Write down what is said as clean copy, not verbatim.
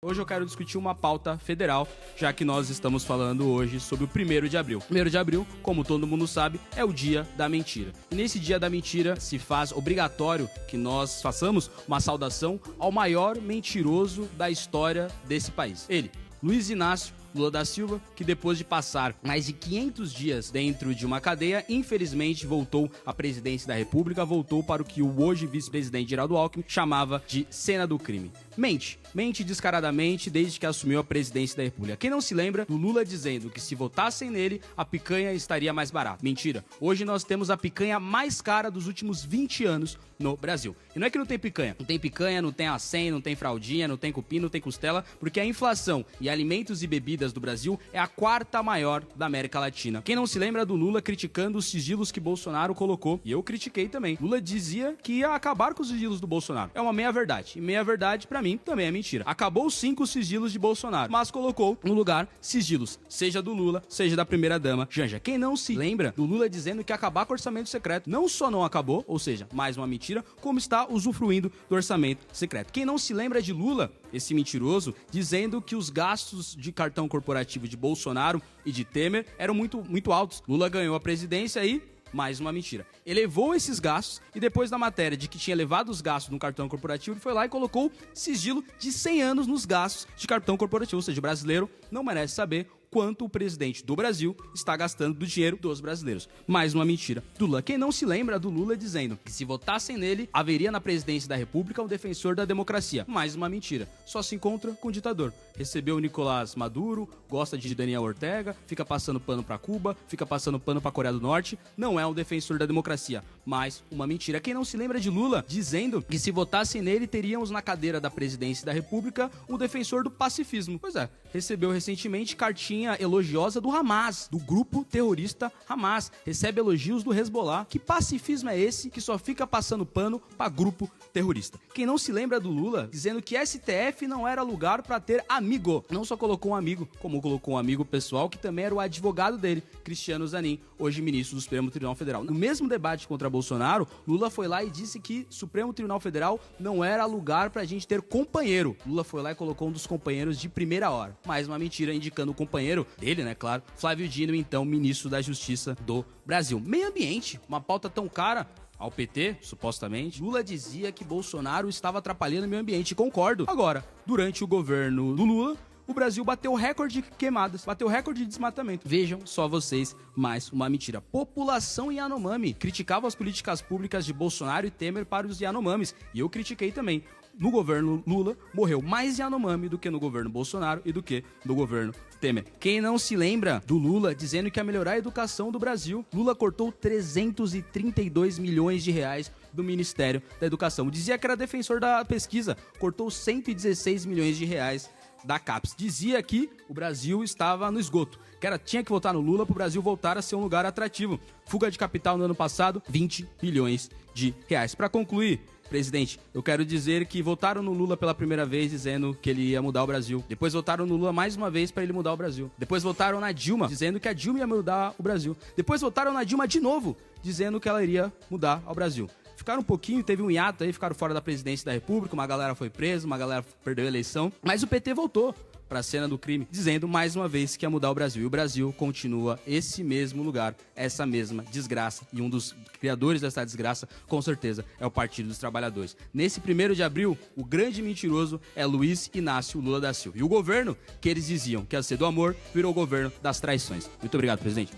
Hoje eu quero discutir uma pauta federal, já que nós estamos falando hoje sobre o 1º de abril. 1º de abril, como todo mundo sabe, é o dia da mentira. E nesse dia da mentira se faz obrigatório que nós façamos uma saudação ao maior mentiroso da história desse país. Ele, Luiz Inácio Lula da Silva, que depois de passar mais de 500 dias dentro de uma cadeia, infelizmente voltou à presidência da República, voltou para o que o hoje vice-presidente Geraldo Alckmin chamava de cena do crime. Mente descaradamente desde que assumiu a presidência da República. Quem não se lembra do Lula dizendo que se votassem nele, a picanha estaria mais barata? Mentira. Hoje nós temos a picanha mais cara dos últimos 20 anos no Brasil. E não é que não tem picanha. Não tem picanha, não tem acém, não tem fraldinha, não tem cupim, não tem costela, porque a inflação e alimentos e bebidas do Brasil é a 4ª maior da América Latina. Quem não se lembra do Lula criticando os sigilos que Bolsonaro colocou? E eu critiquei também. Lula dizia que ia acabar com os sigilos do Bolsonaro. É uma meia-verdade. E meia-verdade, pra mim, também é mentira. Acabou sim com os sigilos de Bolsonaro, mas colocou no lugar sigilos, seja do Lula, seja da primeira-dama Janja. Quem não se lembra do Lula dizendo que ia acabar com o orçamento secreto? Não só não acabou, ou seja, mais uma mentira, como está usufruindo do orçamento secreto. Quem não se lembra de Lula, esse mentiroso, dizendo que os gastos de cartão corporativo de Bolsonaro e de Temer eram muito altos. Lula ganhou a presidência e mais uma mentira. Elevou esses gastos e depois da matéria de que tinha levado os gastos no cartão corporativo, ele foi lá e colocou sigilo de 100 anos nos gastos de cartão corporativo. Ou seja, o brasileiro não merece saber quanto o presidente do Brasil está gastando do dinheiro dos brasileiros. Mais uma mentira do Lula. Quem não se lembra do Lula dizendo que se votassem nele, haveria na presidência da República um defensor da democracia. Mais uma mentira. Só se encontra com o ditador. Recebeu o Nicolás Maduro, gosta de Daniel Ortega, fica passando pano pra Cuba, fica passando pano pra Coreia do Norte. Não é um defensor da democracia. Mais uma mentira. Quem não se lembra de Lula dizendo que se votassem nele, teríamos na cadeira da presidência da República um defensor do pacifismo. Pois é, recebeu recentemente cartinha elogiosa do Hamas, do grupo terrorista Hamas. Recebe elogios do Hezbollah. Que pacifismo é esse que só fica passando pano pra grupo terrorista? Quem não se lembra do Lula dizendo que STF não era lugar pra ter amigo. Não só colocou um amigo, como colocou um amigo pessoal que também era o advogado dele, Cristiano Zanin, hoje ministro do Supremo Tribunal Federal. No mesmo debate contra Bolsonaro, Lula foi lá e disse que Supremo Tribunal Federal não era lugar pra gente ter companheiro. Lula foi lá e colocou um dos companheiros de primeira hora. Mais uma mentira indicando o companheiro dele, né, claro, Flávio Dino, então ministro da Justiça do Brasil. Meio ambiente, uma pauta tão cara ao PT, supostamente. Lula dizia que Bolsonaro estava atrapalhando o meio ambiente. Concordo. Agora, durante o governo do Lula, o Brasil bateu recorde de queimadas, bateu recorde de desmatamento. Vejam só vocês, mais uma mentira. População Yanomami criticava as políticas públicas de Bolsonaro e Temer para os Yanomamis. E eu critiquei também. No governo Lula, morreu mais Yanomami do que no governo Bolsonaro e do que no governo Temer. Quem não se lembra do Lula dizendo que ia melhorar a educação do Brasil? Lula cortou 332 milhões de reais do Ministério da Educação. Dizia que era defensor da pesquisa, cortou 116 milhões de reais da CAPES. Dizia que o Brasil estava no esgoto, que tinha que votar no Lula para o Brasil voltar a ser um lugar atrativo. Fuga de capital no ano passado, 20 bilhões de reais. Para concluir, presidente, eu quero dizer que votaram no Lula pela primeira vez dizendo que ele ia mudar o Brasil. Depois votaram no Lula mais uma vez para ele mudar o Brasil. Depois votaram na Dilma dizendo que a Dilma ia mudar o Brasil. Depois votaram na Dilma de novo dizendo que ela iria mudar o Brasil. Ficaram um pouquinho, teve um hiato aí, ficaram fora da presidência da República, uma galera foi presa, uma galera perdeu a eleição, mas o PT voltou para a cena do crime, dizendo mais uma vez que ia mudar o Brasil. E o Brasil continua esse mesmo lugar, essa mesma desgraça. E um dos criadores dessa desgraça, com certeza, é o Partido dos Trabalhadores. Nesse 1º de abril, o grande mentiroso é Luiz Inácio Lula da Silva. E o governo que eles diziam que ia ser do amor, virou o governo das traições. Muito obrigado, presidente.